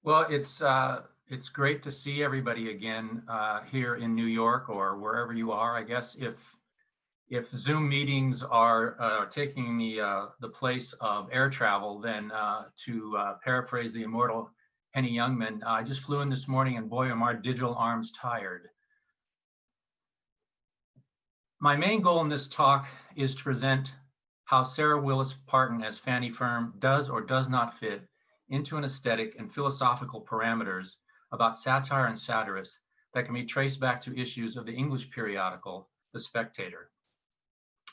Well, it's great to see everybody again here in New York or wherever you are. I guess if Zoom meetings are taking the place of air travel, then to paraphrase the immortal Henny Youngman, I just flew in this morning and boy, are my digital arms tired. My main goal in this talk is to present how Sara Willis Parton as Fanny Fern does or does not fit into an aesthetic and philosophical parameters about satire and satirist that can be traced back to issues of the English periodical, The Spectator.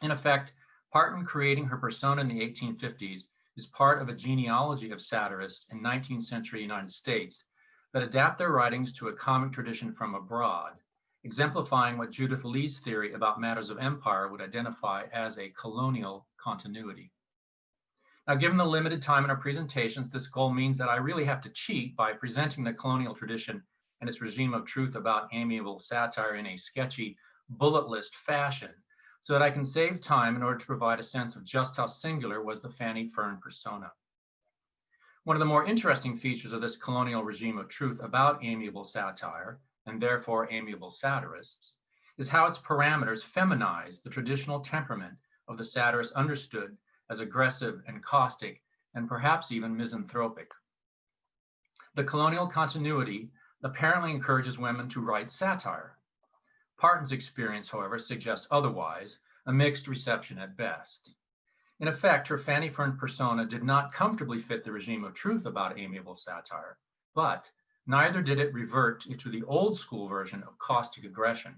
In effect, Parton creating her persona in the 1850s is part of a genealogy of satirists in 19th century United States that adapt their writings to a comic tradition from abroad, exemplifying what Judith Lee's theory about matters of empire would identify as a colonial continuity. Now, given the limited time in our presentations, this goal means that I really have to cheat by presenting the colonial tradition and its regime of truth about amiable satire in a sketchy, bullet list fashion, so that I can save time in order to provide a sense of just how singular was the Fanny Fern persona. One of the more interesting features of this colonial regime of truth about amiable satire, and therefore amiable satirists, is how its parameters feminize the traditional temperament of the satirist understood as aggressive and caustic, and perhaps even misanthropic. The colonial continuity apparently encourages women to write satire. Parton's experience, however, suggests otherwise, a mixed reception at best. In effect, her Fanny Fern persona did not comfortably fit the regime of truth about amiable satire, but neither did it revert to the old school version of caustic aggression.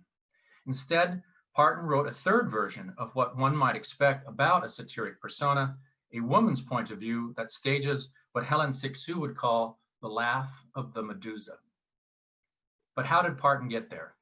Instead, Parton wrote a third version of what one might expect about a satiric persona, a woman's point of view that stages what Helen Sixou would call the laugh of the Medusa. But how did Parton get there?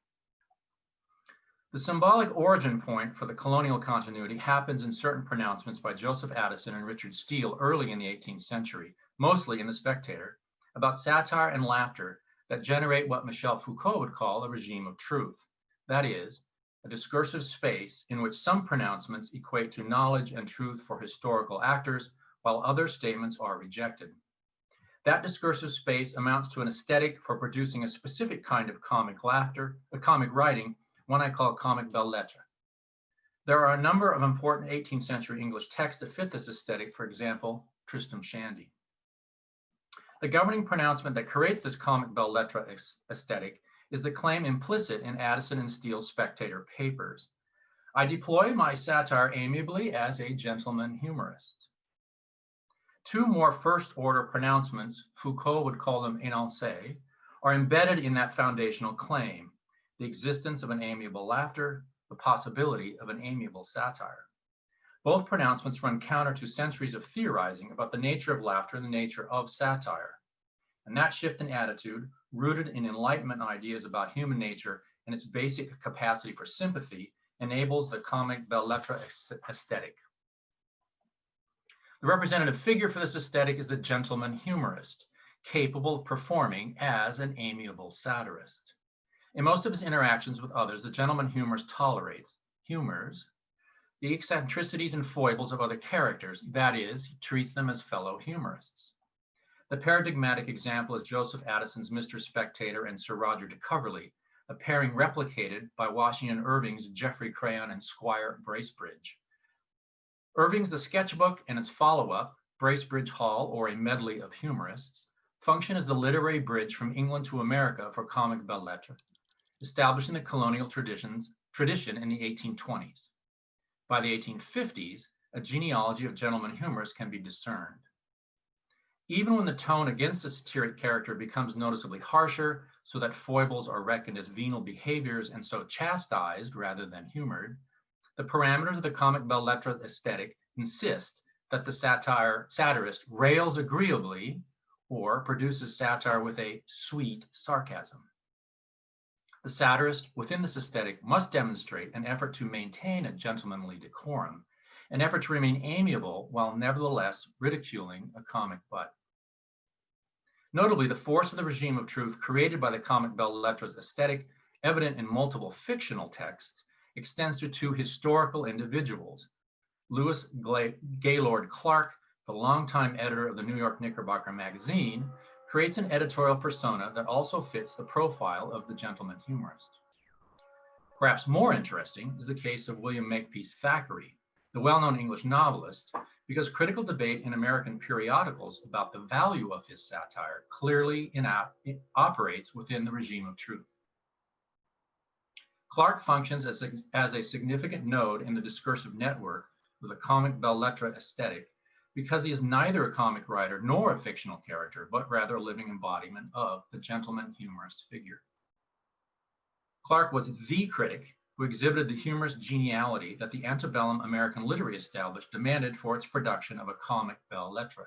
The symbolic origin point for the colonial continuity happens in certain pronouncements by Joseph Addison and Richard Steele early in the 18th century, mostly in The Spectator, about satire and laughter that generate what Michel Foucault would call a regime of truth. That is, a discursive space in which some pronouncements equate to knowledge and truth for historical actors, while other statements are rejected. That discursive space amounts to an aesthetic for producing a specific kind of comic laughter, a comic writing, one I call comic belles lettres. There are a number of important 18th century English texts that fit this aesthetic, for example, Tristram Shandy. The governing pronouncement that creates this comic belles lettres aesthetic is the claim implicit in Addison and Steele's Spectator papers. I deploy my satire amiably as a gentleman humorist. Two more first-order pronouncements, Foucault would call them énoncés, are embedded in that foundational claim: the existence of an amiable laughter, the possibility of an amiable satire. Both pronouncements run counter to centuries of theorizing about the nature of laughter and the nature of satire. And that shift in attitude, rooted in Enlightenment ideas about human nature and its basic capacity for sympathy, enables the comic belles lettres aesthetic. The representative figure for this aesthetic is the gentleman humorist, capable of performing as an amiable satirist. In most of his interactions with others, the gentleman humorist tolerates, humors, the eccentricities and foibles of other characters. That is, he treats them as fellow humorists. The paradigmatic example is Joseph Addison's Mr. Spectator and Sir Roger de Coverley, a pairing replicated by Washington Irving's Geoffrey Crayon and Squire Bracebridge. Irving's The Sketchbook and its follow-up, Bracebridge Hall, or a Medley of Humorists, function as the literary bridge from England to America for comic belles lettres, establishing the colonial tradition in the 1820s. By the 1850s, a genealogy of gentleman humorists can be discerned. Even when the tone against a satiric character becomes noticeably harsher, so that foibles are reckoned as venal behaviors and so chastised rather than humored, the parameters of the comic belles lettres aesthetic insist that the satirist rails agreeably or produces satire with a sweet sarcasm. The satirist within this aesthetic must demonstrate an effort to maintain a gentlemanly decorum, an effort to remain amiable while nevertheless ridiculing a comic butt. Notably, the force of the regime of truth created by the comic belles lettres aesthetic, evident in multiple fictional texts, extends to two historical individuals. Gaylord Clark, the longtime editor of the New York Knickerbocker magazine, creates an editorial persona that also fits the profile of the gentleman humorist. Perhaps more interesting is the case of William Makepeace Thackeray, the well-known English novelist, because critical debate in American periodicals about the value of his satire clearly operates within the regime of truth. Clark functions as a significant node in the discursive network with a comic belles lettres aesthetic because he is neither a comic writer nor a fictional character, but rather a living embodiment of the gentleman humorist figure. Clark was the critic who exhibited the humorous geniality that the antebellum American literary establishment demanded for its production of a comic belles lettres.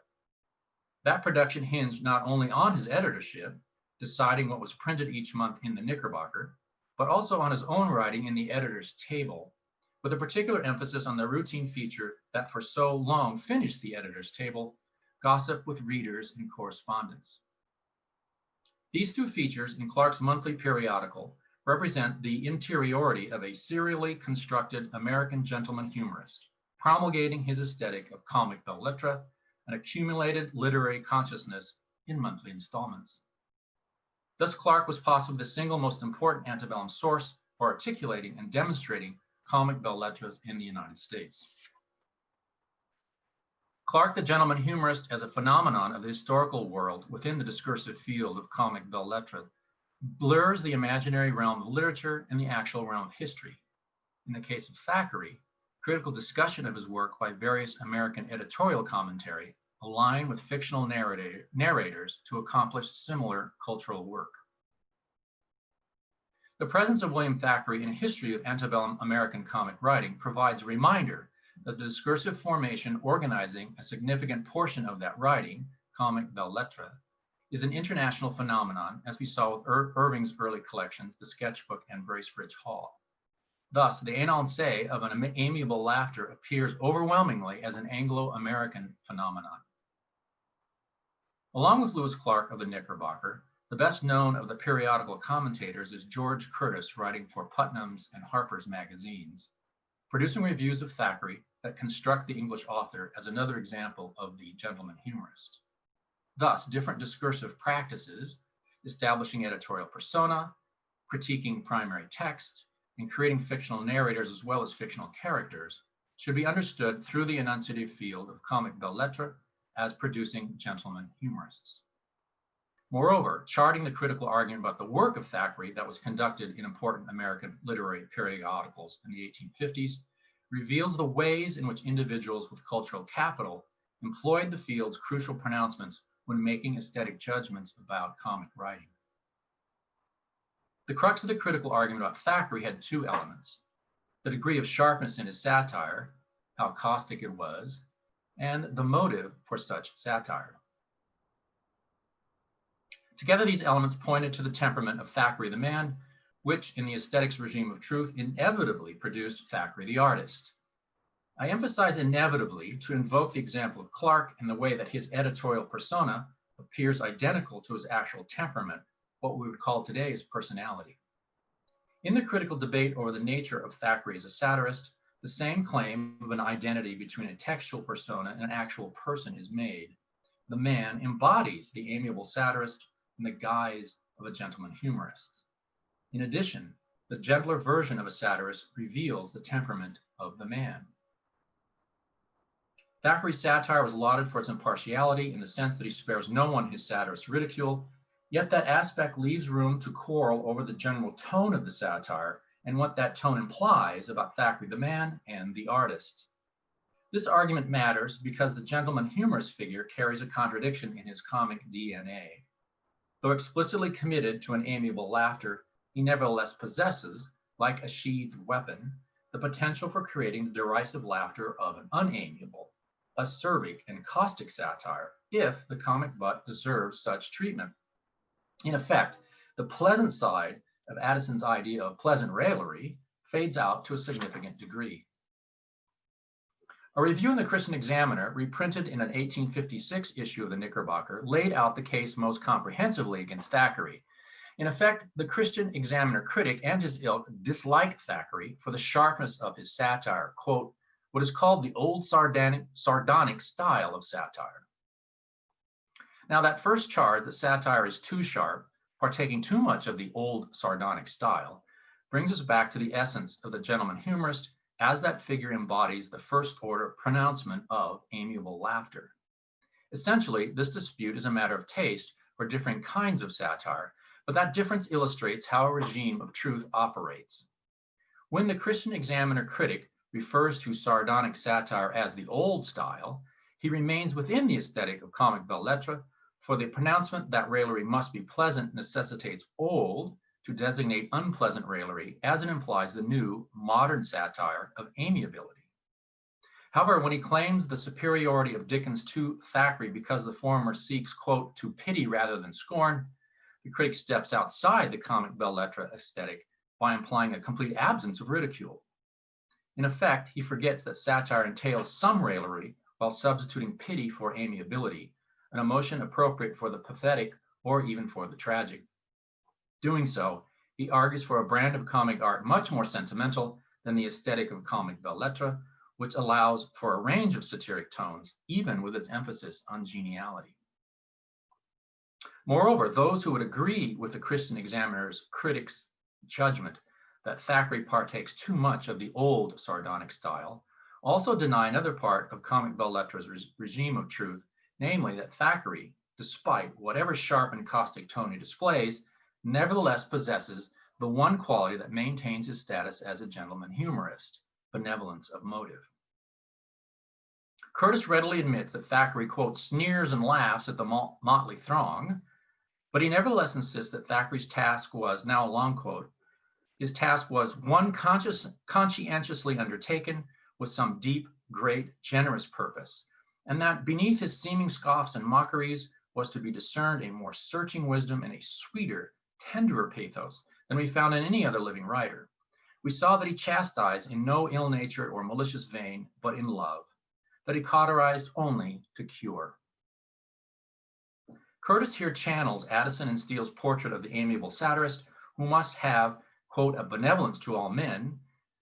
That production hinged not only on his editorship, deciding what was printed each month in the Knickerbocker, but also on his own writing in the editor's table, with a particular emphasis on the routine feature that for so long finished the editor's table, gossip with readers and correspondence. These two features in Clark's monthly periodical represent the interiority of a serially constructed American gentleman humorist, promulgating his aesthetic of comic belles lettres and accumulated literary consciousness in monthly installments. Thus, Clark was possibly the single most important antebellum source for articulating and demonstrating comic belles lettres in the United States. Clark, the gentleman humorist, as a phenomenon of the historical world within the discursive field of comic belles lettres, blurs the imaginary realm of literature and the actual realm of history. In the case of Thackeray, critical discussion of his work by various American editorial commentary align with fictional narrators to accomplish similar cultural work. The presence of William Thackeray in a history of antebellum American comic writing provides a reminder that the discursive formation organizing a significant portion of that writing, comic belles lettres, is an international phenomenon, as we saw with Irving's early collections, The Sketchbook and Bracebridge Hall. Thus, the énoncé of an amiable laughter appears overwhelmingly as an Anglo-American phenomenon. Along with Lewis Clark of the Knickerbocker, the best known of the periodical commentators is George Curtis, writing for Putnam's and Harper's magazines, producing reviews of Thackeray that construct the English author as another example of the gentleman humorist. Thus, different discursive practices, establishing editorial persona, critiquing primary text, and creating fictional narrators as well as fictional characters, should be understood through the enunciative field of comic belles lettres as producing gentleman humorists. Moreover, charting the critical argument about the work of Thackeray that was conducted in important American literary periodicals in the 1850s reveals the ways in which individuals with cultural capital employed the field's crucial pronouncements when making aesthetic judgments about comic writing. The crux of the critical argument about Thackeray had two elements: the degree of sharpness in his satire, how caustic it was, and the motive for such satire. Together, these elements pointed to the temperament of Thackeray the man, which in the aesthetics regime of truth inevitably produced Thackeray the artist. I emphasize inevitably to invoke the example of Clark in the way that his editorial persona appears identical to his actual temperament, what we would call today his personality. In the critical debate over the nature of Thackeray as a satirist, the same claim of an identity between a textual persona and an actual person is made. The man embodies the amiable satirist in the guise of a gentleman humorist. In addition, the gentler version of a satirist reveals the temperament of the man. Thackeray's satire was lauded for its impartiality in the sense that he spares no one his satirist ridicule, yet that aspect leaves room to quarrel over the general tone of the satire and what that tone implies about Thackeray the man and the artist. This argument matters because the gentleman humorist figure carries a contradiction in his comic DNA. Though explicitly committed to an amiable laughter, he nevertheless possesses, like a sheathed weapon, the potential for creating the derisive laughter of an unamiable, acerbic, and caustic satire, if the comic butt deserves such treatment. In effect, the pleasant side of Addison's idea of pleasant raillery fades out to a significant degree. A review in the Christian Examiner, reprinted in an 1856 issue of the Knickerbocker, laid out the case most comprehensively against Thackeray. In effect, the Christian Examiner critic and his ilk disliked Thackeray for the sharpness of his satire, quote, what is called the old sardonic style of satire. Now, that first charge that satire is too sharp, partaking too much of the old sardonic style, brings us back to the essence of the gentleman humorist, as that figure embodies the first order pronouncement of amiable laughter. Essentially, this dispute is a matter of taste for different kinds of satire, but that difference illustrates how a regime of truth operates. When the Christian Examiner critic refers to sardonic satire as the old style, he remains within the aesthetic of comic belles lettres, for the pronouncement that raillery must be pleasant necessitates old to designate unpleasant raillery, as it implies the new, modern satire of amiability. However, when he claims the superiority of Dickens to Thackeray because the former seeks, quote, to pity rather than scorn, the critic steps outside the comic belles lettres aesthetic by implying a complete absence of ridicule. In effect, he forgets that satire entails some raillery while substituting pity for amiability, an emotion appropriate for the pathetic or even for the tragic. Doing so, he argues for a brand of comic art much more sentimental than the aesthetic of comic belles lettres, which allows for a range of satiric tones, even with its emphasis on geniality. Moreover, those who would agree with the Christian Examiner's critics' judgment that Thackeray partakes too much of the old sardonic style also deny another part of comic belles lettres' regime of truth, namely that Thackeray, despite whatever sharp and caustic tone he displays, nevertheless possesses the one quality that maintains his status as a gentleman humorist: benevolence of motive. Curtis readily admits that Thackeray, quote, sneers and laughs at the motley throng, but he nevertheless insists that Thackeray's task was, now a long quote, his task was one conscientiously undertaken with some deep, great, generous purpose, and that beneath his seeming scoffs and mockeries was to be discerned a more searching wisdom and a sweeter, tenderer pathos than we found in any other living writer. We saw that he chastised in no ill-natured or malicious vein, but in love, that he cauterized only to cure. Curtis here channels Addison and Steele's portrait of the amiable satirist, who must have, quote, a benevolence to all men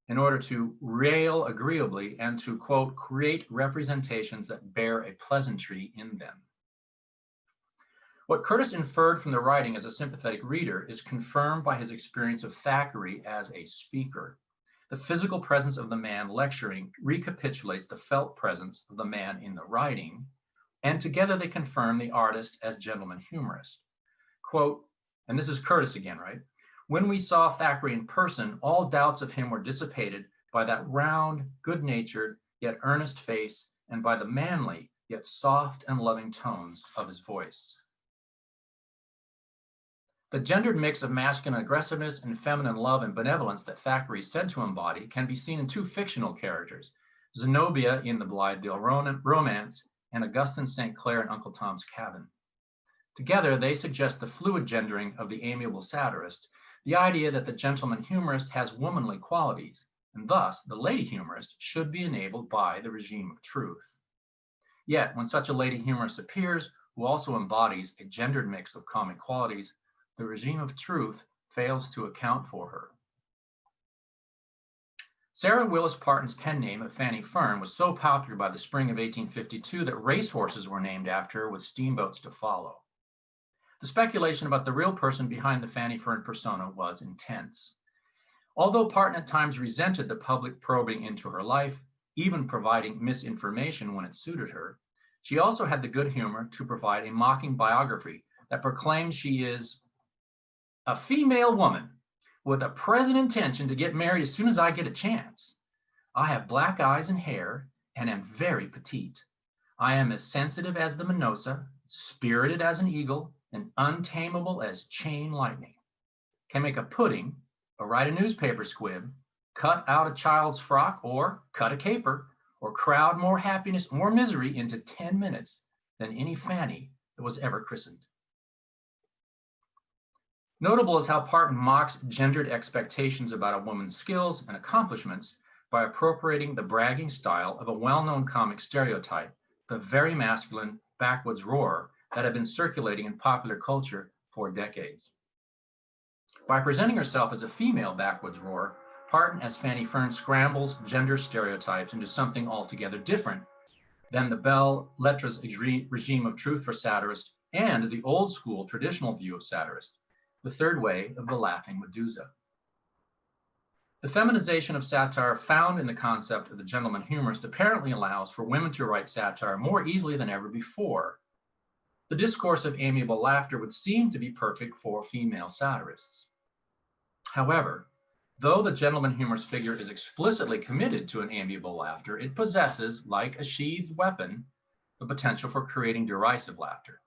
in order to rail agreeably and to, quote, create representations that bear a pleasantry in them. What Curtis inferred from the writing as a sympathetic reader is confirmed by his experience of Thackeray as a speaker. The physical presence of the man lecturing recapitulates the felt presence of the man in the writing, and together they confirm the artist as gentleman humorist. Quote, and this is Curtis again, right? When we saw Thackeray in person, all doubts of him were dissipated by that round, good-natured, yet earnest face, and by the manly, yet soft and loving tones of his voice. The gendered mix of masculine aggressiveness and feminine love and benevolence that Thackeray is said to embody can be seen in two fictional characters, Zenobia in the Blithedale Romance and Augustine St. Clair in Uncle Tom's Cabin. Together, they suggest the fluid gendering of the amiable satirist, the idea that the gentleman humorist has womanly qualities, and thus the lady humorist should be enabled by the regime of truth. Yet, when such a lady humorist appears, who also embodies a gendered mix of comic qualities, the regime of truth fails to account for her. Sara Willis Parton's pen name of Fanny Fern was so popular by the spring of 1852 that racehorses were named after her with steamboats to follow. The speculation about the real person behind the Fanny Fern persona was intense. Although Parton at times resented the public probing into her life, even providing misinformation when it suited her, she also had the good humor to provide a mocking biography that proclaims she is a female woman with a present intention to get married as soon as I get a chance. I have black eyes and hair and am very petite. I am as sensitive as the Mimosa, spirited as an eagle, and untamable as chain lightning. Can make a pudding, or write a newspaper squib, cut out a child's frock, or cut a caper, or crowd more happiness or misery into 10 minutes than any Fanny that was ever christened. Notable is how Parton mocks gendered expectations about a woman's skills and accomplishments by appropriating the bragging style of a well-known comic stereotype, the very masculine backwoods roarer that had been circulating in popular culture for decades. By presenting herself as a female backwoods roarer, Parton as Fanny Fern scrambles gender stereotypes into something altogether different than the belles lettres regime of truth for satirists and the old school traditional view of satirist, the third way of the laughing Medusa. The feminization of satire found in the concept of the gentleman humorist apparently allows for women to write satire more easily than ever before. The discourse of amiable laughter would seem to be perfect for female satirists. However, though the gentleman humorist figure is explicitly committed to an amiable laughter, it possesses, like a sheathed weapon, the potential for creating derisive laughter.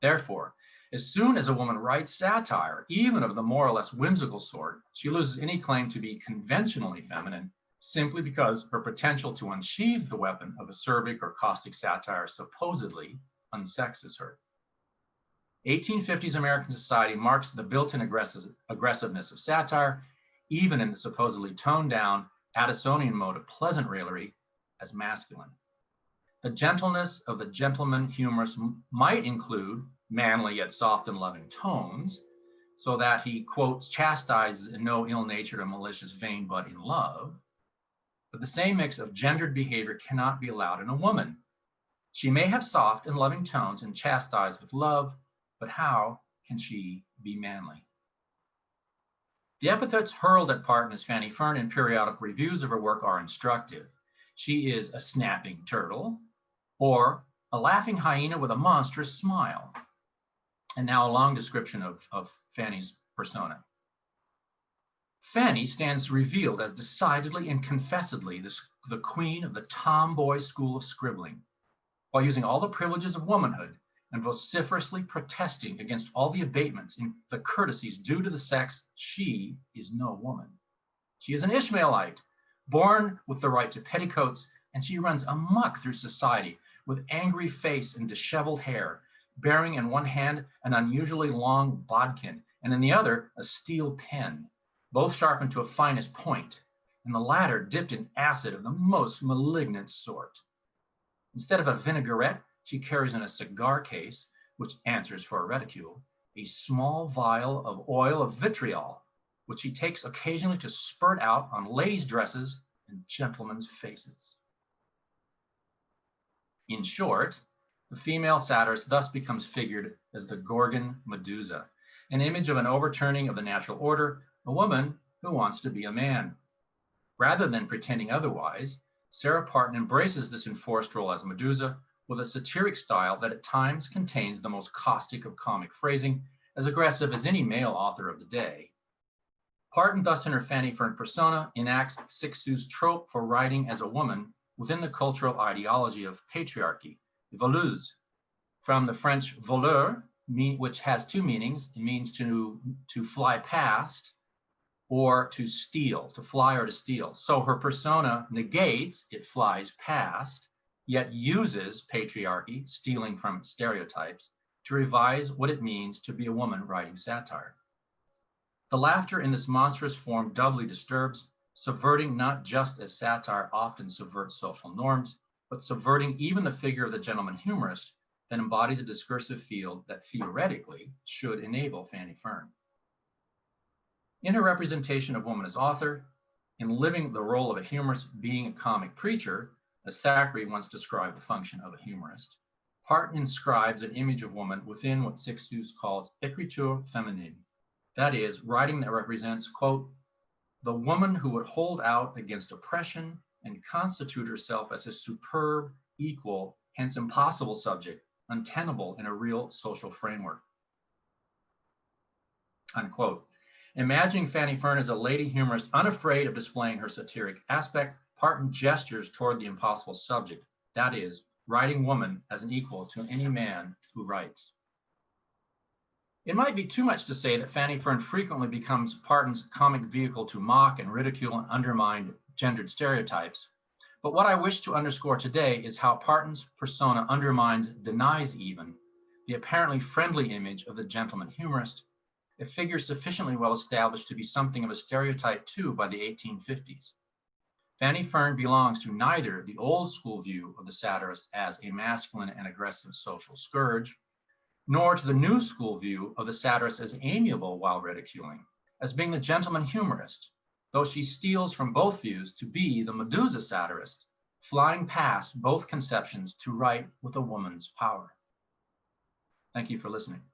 Therefore, as soon as a woman writes satire, even of the more or less whimsical sort, she loses any claim to be conventionally feminine simply because her potential to unsheathe the weapon of acerbic or caustic satire supposedly unsexes her. 1850s American society marks the built-in aggressiveness of satire, even in the supposedly toned-down Addisonian mode of pleasant raillery, as masculine. The gentleness of the gentleman humorist might include manly yet soft and loving tones, so that he, quotes, chastises in no ill-natured or malicious vein, but in love. But the same mix of gendered behavior cannot be allowed in a woman. She may have soft and loving tones and chastise with love, but how can she be manly? The epithets hurled at Parton as Fanny Fern in periodical reviews of her work are instructive. She is a snapping turtle, or a laughing hyena with a monstrous smile. And now a long description of Fanny's persona. Fanny stands revealed as decidedly and confessedly the queen of the tomboy school of scribbling, while using all the privileges of womanhood and vociferously protesting against all the abatements in the courtesies due to the sex. She is no woman. She is an Ishmaelite, born with the right to petticoats, and she runs amok through society with angry face and disheveled hair, bearing in one hand an unusually long bodkin, and in the other a steel pen, both sharpened to a finest point, and the latter dipped in acid of the most malignant sort. Instead of a vinaigrette, she carries in a cigar case, which answers for a reticule, a small vial of oil of vitriol, which she takes occasionally to spurt out on ladies' dresses and gentlemen's faces. In short, the female satirist thus becomes figured as the Gorgon Medusa, an image of an overturning of the natural order, a woman who wants to be a man. Rather than pretending otherwise, Sara Parton embraces this enforced role as Medusa with a satiric style that at times contains the most caustic of comic phrasing, as aggressive as any male author of the day. Parton, thus in her Fanny Fern persona, enacts Cixous's trope for writing as a woman within the cultural ideology of patriarchy, voleuse, from the French voleur, which has two meanings. It means to fly past or to steal, to fly or to steal. So her persona negates, it flies past, yet uses patriarchy, stealing from its stereotypes, to revise what it means to be a woman writing satire. The laughter in this monstrous form doubly disturbs, subverting not just as satire often subverts social norms, but subverting even the figure of the gentleman humorist that embodies a discursive field that theoretically should enable Fanny Fern. In her representation of woman as author, in living the role of a humorist being a comic preacher, as Thackeray once described the function of a humorist, Parton inscribes an image of woman within what Cixous calls écriture féminine, that is, writing that represents, quote, the woman who would hold out against oppression and constitute herself as a superb, equal, hence impossible subject, untenable in a real social framework, unquote. Imagining Fanny Fern as a lady humorist unafraid of displaying her satiric aspect, Parton gestures toward the impossible subject, that is, writing woman as an equal to any man who writes. It might be too much to say that Fanny Fern frequently becomes Parton's comic vehicle to mock and ridicule and undermine gendered stereotypes, but what I wish to underscore today is how Parton's persona undermines, denies even, the apparently friendly image of the gentleman humorist, a figure sufficiently well established to be something of a stereotype too by the 1850s. Fanny Fern belongs to neither the old school view of the satirist as a masculine and aggressive social scourge, nor to the new school view of the satirist as amiable while ridiculing, as being the gentleman humorist, though she steals from both views to be the Medusa satirist, flying past both conceptions to write with a woman's power. Thank you for listening.